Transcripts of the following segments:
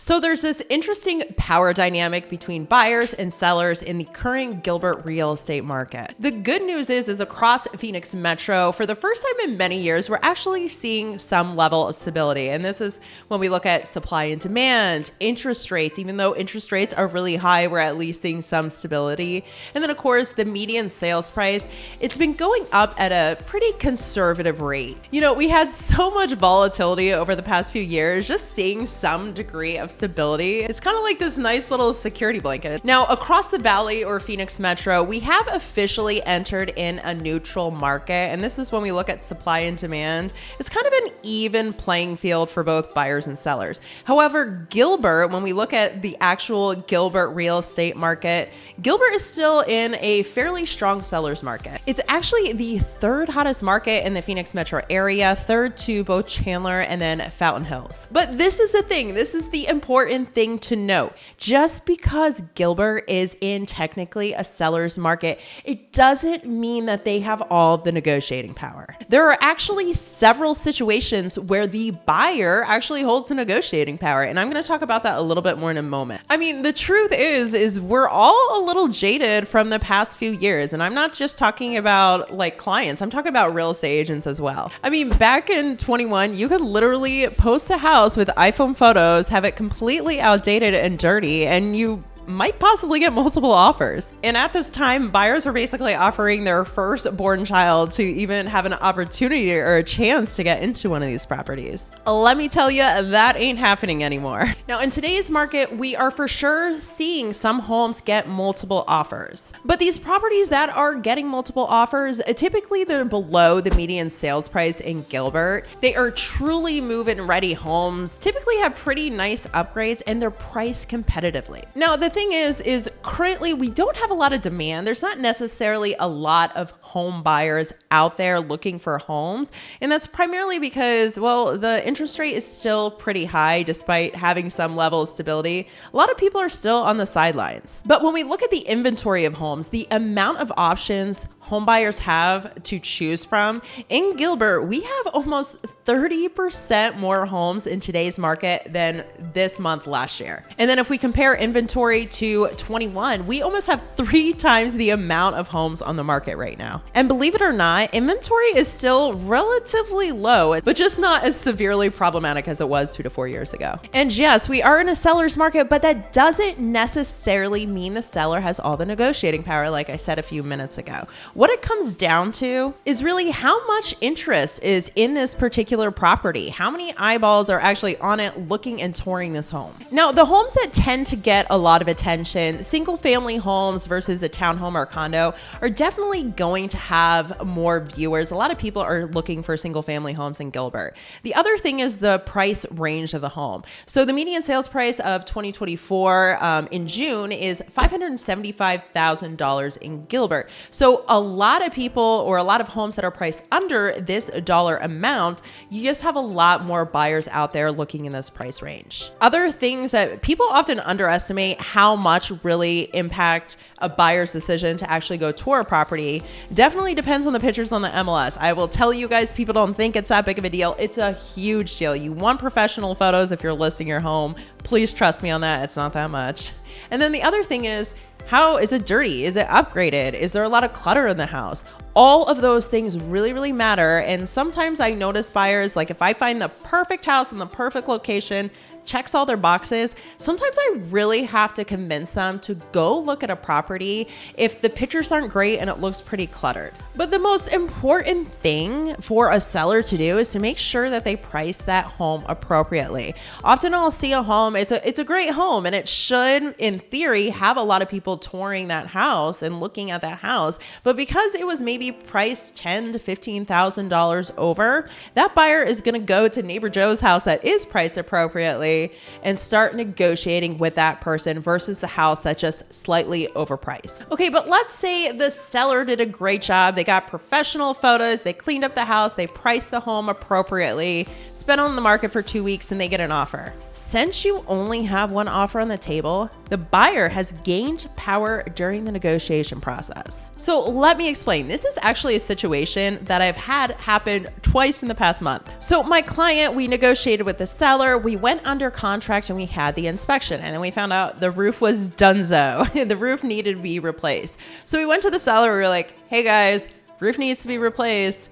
So there's this interesting power dynamic between buyers and sellers in the current Gilbert real estate market. The good news is across Phoenix Metro, for the first time in many years, we're actually seeing some level of stability. And this is when we look at supply and demand, interest rates. Even though interest rates are really high, we're at least seeing some stability. And then of course, the median sales price, it's been going up at a pretty conservative rate. You know, we had so much volatility over the past few years, just seeing some degree of stability. It's kind of like this nice little security blanket. Now, across the valley or Phoenix Metro, we have officially entered in a neutral market. And this is when we look at supply and demand. It's kind of an even playing field for both buyers and sellers. However, Gilbert, when we look at the actual Gilbert real estate market, Gilbert is still in a fairly strong seller's market. It's actually the third hottest market in the Phoenix Metro area, third to both Chandler and then Fountain Hills. But this is the thing. This is the important thing to note. Just because Gilbert is in technically a seller's market, it doesn't mean that they have all the negotiating power. There are actually several situations where the buyer actually holds the negotiating power. And I'm going to talk about that a little bit more in a moment. I mean, the truth is we're all a little jaded from the past few years. And I'm not just talking about like clients. I'm talking about real estate agents as well. I mean, back in 21, you could literally post a house with iPhone photos, have it completely outdated and dirty, and you might possibly get multiple offers. And at this time, buyers were basically offering their firstborn child to even have an opportunity or a chance to get into one of these properties. Let me tell you, that ain't happening anymore. Now, in today's market, we are for sure seeing some homes get multiple offers. But these properties that are getting multiple offers, typically they're below the median sales price in Gilbert. They are truly move-in ready homes, typically have pretty nice upgrades, and they're priced competitively. Now, the thing is currently we don't have a lot of demand. There's not necessarily a lot of home buyers out there looking for homes. And that's primarily because, well, the interest rate is still pretty high despite having some level of stability. A lot of people are still on the sidelines. But when we look at the inventory of homes, the amount of options home buyers have to choose from, in Gilbert, we have almost 30% more homes in today's market than this month last year. And then if we compare inventory to 21, we almost have 3 times the amount of homes on the market right now. And believe it or not, inventory is still relatively low, but just not as severely problematic as it was 2 to 4 years ago. And yes, we are in a seller's market, but that doesn't necessarily mean the seller has all the negotiating power, like I said a few minutes ago. What it comes down to is really how much interest is in this particular property. How many eyeballs are actually on it looking and touring this home? Now, the homes that tend to get a lot of attention, single family homes versus a townhome or condo, are definitely going to have more viewers. A lot of people are looking for single family homes in Gilbert. The other thing is the price range of the home. So the median sales price of 2024 in June is $575,000 in Gilbert. So a lot of people or a lot of homes that are priced under this dollar amount, you just have a lot more buyers out there looking in this price range. Other things that people often underestimate how much really impact a buyer's decision to actually go tour a property definitely depends on the pictures on the MLS. I will tell you guys, people don't think it's that big of a deal. It's a huge deal. You want professional photos if you're listing your home. Please trust me on that. It's not that much. And then the other thing is, how is it dirty? Is it upgraded? Is there a lot of clutter in the house? All of those things really, really matter. And sometimes I notice buyers, like if I find the perfect house in the perfect location, checks all their boxes, sometimes I really have to convince them to go look at a property if the pictures aren't great and it looks pretty cluttered. But the most important thing for a seller to do is to make sure that they price that home appropriately. Often I'll see a home, it's a great home, and it should, in theory, have a lot of people touring that house and looking at that house. But because it was maybe priced $10,000 to $15,000 over, that buyer is going to go to neighbor Joe's house that is priced appropriately and start negotiating with that person versus the house that's just slightly overpriced. Okay, but let's say the seller did a great job. They got professional photos, they cleaned up the house, they priced the home appropriately. It's been on the market for 2 weeks and they get an offer. Since you only have one offer on the table, the buyer has gained power during the negotiation process. So let me explain. This is actually a situation that I've had happen twice in the past month. So my client, we negotiated with the seller. We went under under contract and we had the inspection, and then we found out the roof was donezo. The roof needed to be replaced. So we went to the seller. We were like, hey guys, roof needs to be replaced.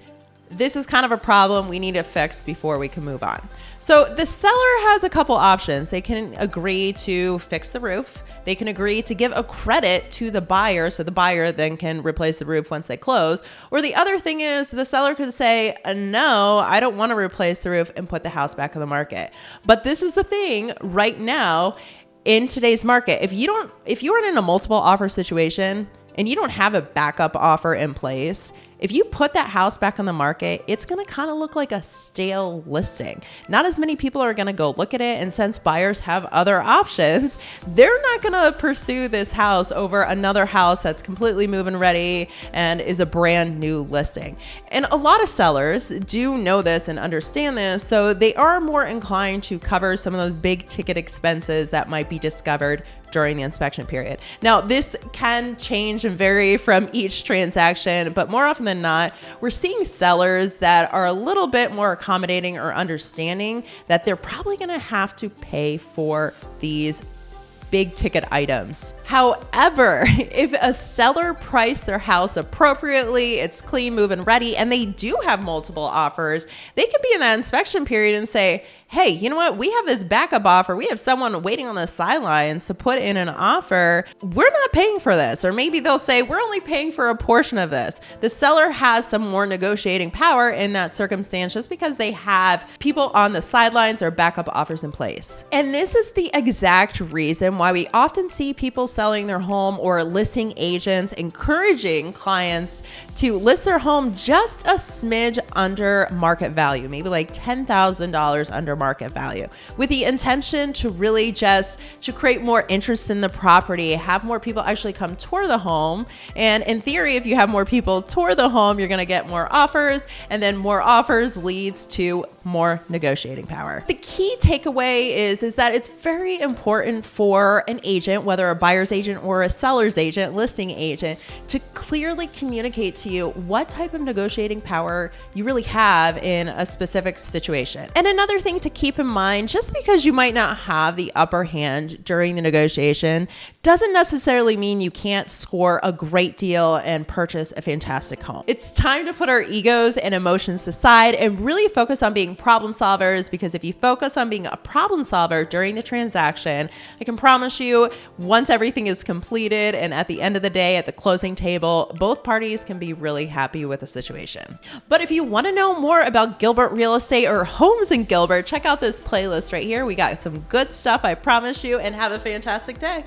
This is kind of a problem. We need it fixed before we can move on. So the seller has a couple options. They can agree to fix the roof. They can agree to give a credit to the buyer, so the buyer then can replace the roof once they close. Or the other thing is the seller could say, no, I don't want to replace the roof, and put the house back on the market. But this is the thing right now in today's market. If you are in a multiple offer situation and you don't have a backup offer in place, if you put that house back on the market, it's going to kind of look like a stale listing. Not as many people are going to go look at it. And since buyers have other options, they're not going to pursue this house over another house that's completely move-in ready and is a brand new listing. And a lot of sellers do know this and understand this, so they are more inclined to cover some of those big ticket expenses that might be discovered during the inspection period. Now, this can change and vary from each transaction, but more often than not, we're seeing sellers that are a little bit more accommodating or understanding that they're probably going to have to pay for these big ticket items. However, if a seller priced their house appropriately, it's clean, move-in ready, and they do have multiple offers, they could be in that inspection period and say, hey, you know what? We have this backup offer. We have someone waiting on the sidelines to put in an offer. We're not paying for this. Or maybe they'll say, we're only paying for a portion of this. The seller has some more negotiating power in that circumstance just because they have people on the sidelines or backup offers in place. And this is the exact reason why we often see people selling their home or listing agents encouraging clients to list their home just a smidge under market value, maybe like $10,000 under market value, with the intention to really just to create more interest in the property, have more people actually come tour the home. And in theory, if you have more people tour the home, you're going to get more offers, and then more offers leads to more negotiating power. The key takeaway is that it's very important for an agent, whether a buyer's agent or a seller's agent, listing agent, to clearly communicate to you what type of negotiating power you really have in a specific situation. And another thing to keep in mind, just because you might not have the upper hand during the negotiation doesn't necessarily mean you can't score a great deal and purchase a fantastic home. It's time to put our egos and emotions aside and really focus on being problem solvers, because if you focus on being a problem solver during the transaction, I can promise you, once everything is completed and at the end of the day, at the closing table, both parties can be really happy with the situation. But if you want to know more about Gilbert real estate or homes in Gilbert, check out this playlist right here. We got some good stuff, I promise you, and have a fantastic day.